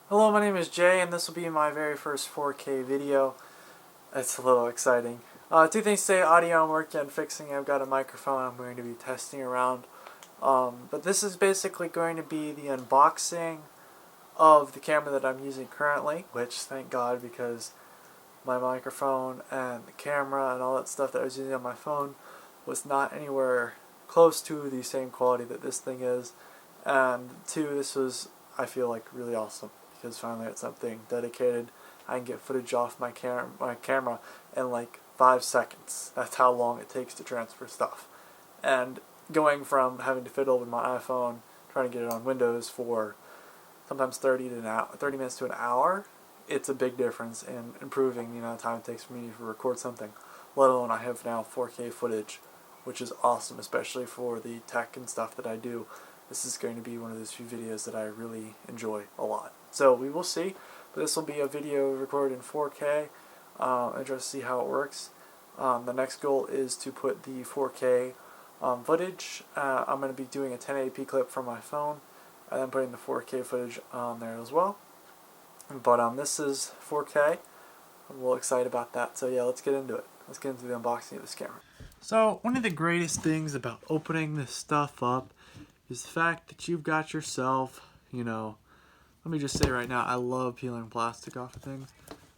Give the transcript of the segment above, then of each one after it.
Hello, my name is Jay, and this will be my very first 4K video. It's a little exciting. Two things today: audio I'm working on fixing. I've got a microphone I'm going to be testing around. But this is basically going to be the unboxing of the camera that I'm using currently, which thank God, because my microphone and the camera and all that stuff that I was using on my phone was not anywhere close to the same quality that this thing is. And two, this was, I feel like, really awesome, because finally it's something dedicated. I can get footage off my camera in like 5 seconds. That's how long it takes to transfer stuff. And going from having to fiddle with my iPhone, trying to get it on Windows for sometimes 30 minutes to an hour, it's a big difference in improving the amount of time it takes for me to record something. Let alone I have now 4K footage, which is awesome, especially for the tech and stuff that I do. This is going to be one of those few videos that I really enjoy a lot. So we will see, but this will be a video recorded in 4K and just see how it works. The next goal is to put the 4K footage. I'm going to be doing a 1080p clip from my phone and then putting the 4K footage on there as well. But this is 4K. I'm a little excited about that. So yeah, let's get into it. Let's get into the unboxing of this camera. So one of the greatest things about opening this stuff up is the fact that you've got yourself, let me just say right now, I love peeling plastic off of things,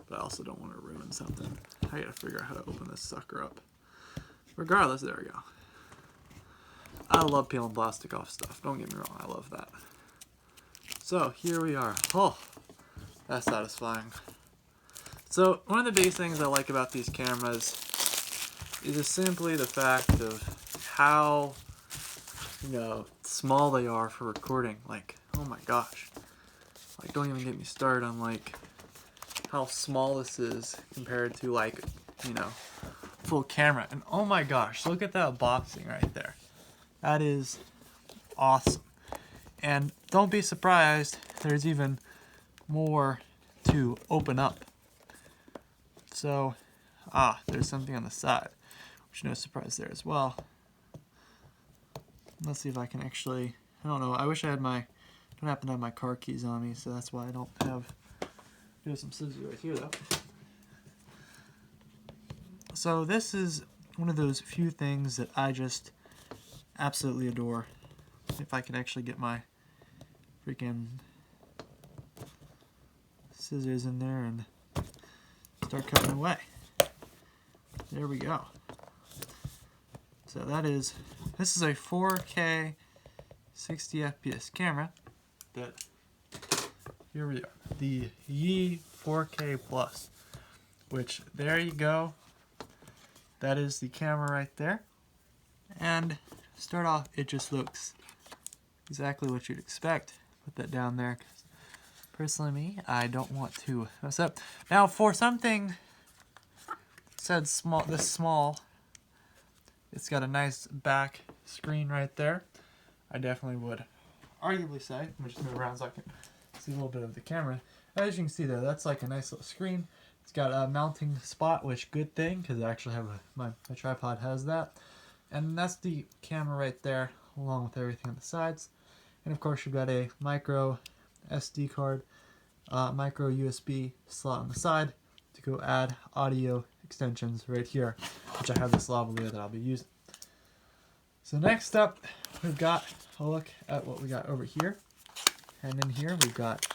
but I also don't want to ruin something. I gotta figure out how to open this sucker up. Regardless, there we go. I love peeling plastic off stuff. Don't get me wrong, I love that. So here we are. Oh, that's satisfying. So one of the biggest things I like about these cameras is just simply the fact of how small they are for recording. Like, oh my gosh. Like, don't even get me started on like how small this is compared to like, full camera. And oh my gosh, look at that boxing right there. That is awesome. And don't be surprised, there's even more to open up. So, there's something on the side, which no surprise there as well. Let's see if I can actually, I don't know, I wish I had don't happen to have my car keys on me, so that's why I don't have, there's some scissors right here though. So this is one of those few things that I just absolutely adore. If I can actually get my freaking scissors in there and start cutting away. There we go. So this is a 4K 60 FPS camera that, here we are, the Yi 4K Plus, which there you go. That is the camera right there. And to start off, it just looks exactly what you'd expect. Put that down there, because personally me, I don't want to mess up. Now for something said small, this small, it's got a nice back screen right there. I definitely would arguably say, let me just move around so I can see a little bit of the camera. As you can see there, that's like a nice little screen. It's got a mounting spot, which good thing, because I actually have my tripod has that. And that's the camera right there, along with everything on the sides. And of course you've got a micro SD card, micro USB slot on the side to go add audio extensions right here, which I have this lavalier that I'll be using. So next up, we've got a look at what we got over here. And in here we've got,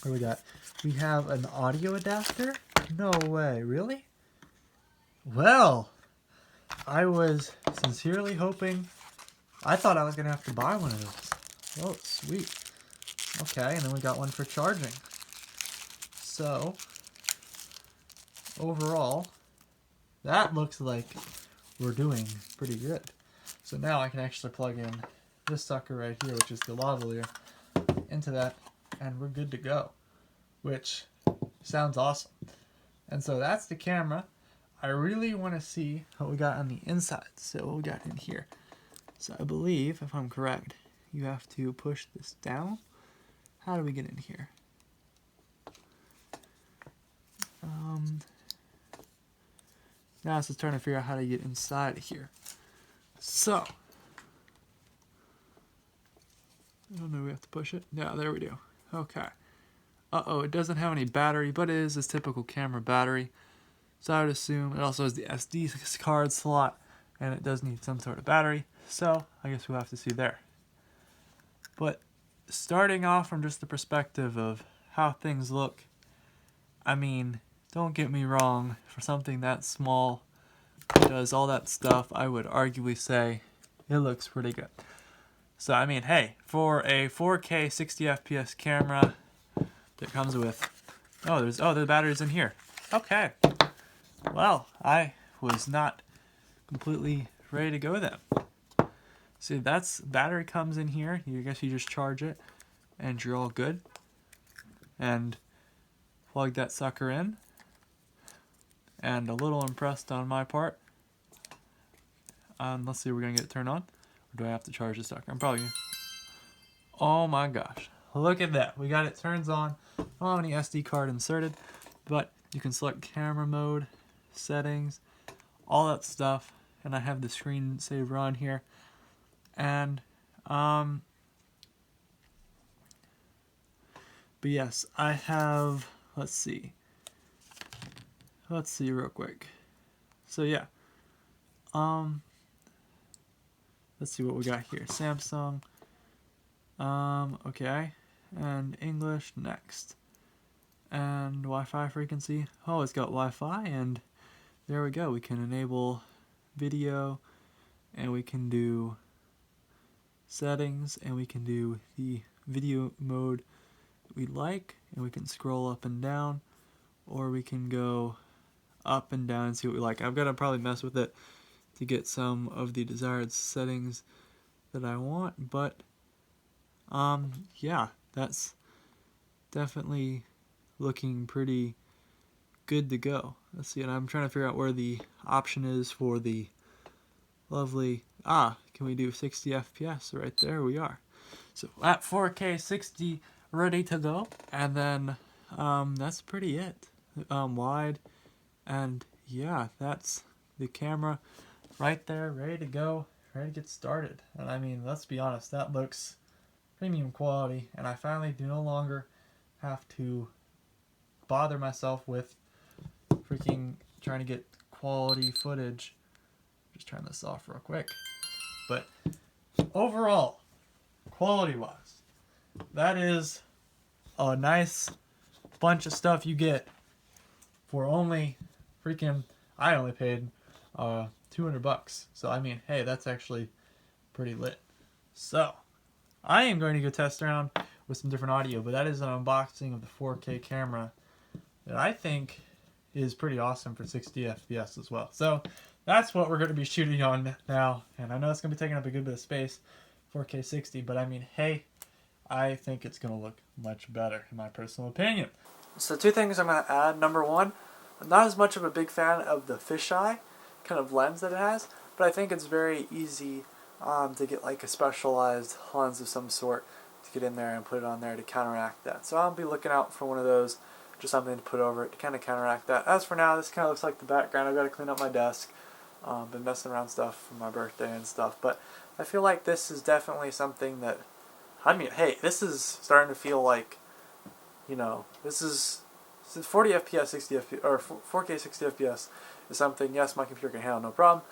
we have an audio adapter? No way, really? Well, I was sincerely hoping, I thought I was going to have to buy one of those. Oh, sweet. Okay, and then we got one for charging. So, overall, that looks like we're doing pretty good. So now I can actually plug in this sucker right here, which is the lavalier, into that, and we're good to go, which sounds awesome. And so that's the camera. I really want to see what we got on the inside. So what we got in here. So I believe, if I'm correct, you have to push this down. How do we get in here? Now it's just trying to figure out how to get inside of here. So, I don't know, we have to push it? Yeah, there we do. Okay. it doesn't have any battery, but it is a typical camera battery. So I would assume it also has the SD card slot, and it does need some sort of battery. So I guess we'll have to see there. But starting off from just the perspective of how things look, I mean, don't get me wrong, for something that small, does all that stuff, I would arguably say it looks pretty good. So I mean, hey, for a 4K 60 FPS camera that comes with, the battery's in here. Okay. Well, I was not completely ready to go then. See, battery comes in here. I guess you just charge it and you're all good. And plug that sucker in. And a little impressed on my part. Let's see, we're gonna get it turned on. Or do I have to charge the sucker? I'm probably gonna... Oh my gosh. Look at that. We got it turns on. I don't have any SD card inserted, but you can select camera mode, settings, all that stuff. And I have the screensaver on here. And but yes, I have, let's see real quick. So yeah, let's see what we got here. Samsung, okay, and English, next, and Wi-Fi frequency. Oh, it's got Wi-Fi, and there we go. We can enable video, and we can do settings, and we can do the video mode we like, and we can scroll up and down, or we can go up and down and see what we like. I've got to probably mess with it to get some of the desired settings that I want, but yeah, that's definitely looking pretty good to go. Let's see, and I'm trying to figure out where the option is for the lovely, can we do 60 FPS? Right there we are. So at 4K 60 ready to go, and then that's pretty it. Wide, and yeah, that's the camera right there, ready to go, ready to get started. And I mean, let's be honest, that looks premium quality, and I finally do no longer have to bother myself with freaking trying to get quality footage. Just turn this off real quick. But overall, quality-wise, that is a nice bunch of stuff you get for only freaking, I only paid $200. So I mean, hey, that's actually pretty lit. So I am going to go test around with some different audio, but that is an unboxing of the 4K camera that I think is pretty awesome for 60 FPS as well. So that's what we're going to be shooting on now, and I know it's going to be taking up a good bit of space, 4K 60, but I mean, hey, I think it's going to look much better, in my personal opinion. So two things I'm going to add. Number one, I'm not as much of a big fan of the fisheye kind of lens that it has, but I think it's very easy to get like a specialized lens of some sort to get in there and put it on there to counteract that. So I'll be looking out for one of those, just something to put over it to kind of counteract that. As for now, this kind of looks like the background. I've got to clean up my desk. Been messing around stuff for my birthday and stuff, but I feel like this is definitely something that, I mean, hey, this is starting to feel like, you know, this is 40 FPS, 60 FPS, or 4K 60 FPS is something, yes, my computer can handle, no problem.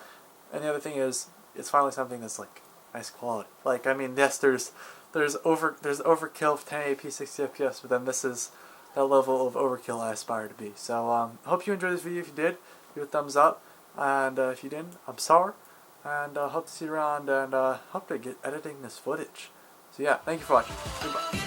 And the other thing is, it's finally something that's like nice quality. Like, I mean, yes, there's overkill for 1080p 60 FPS, but then this is that level of overkill I aspire to be. So, I hope you enjoyed this video. If you did, give it a thumbs up. And if you didn't, I'm sorry. And hope to see you around, and hope to get editing this footage. So yeah, thank you for watching. Goodbye.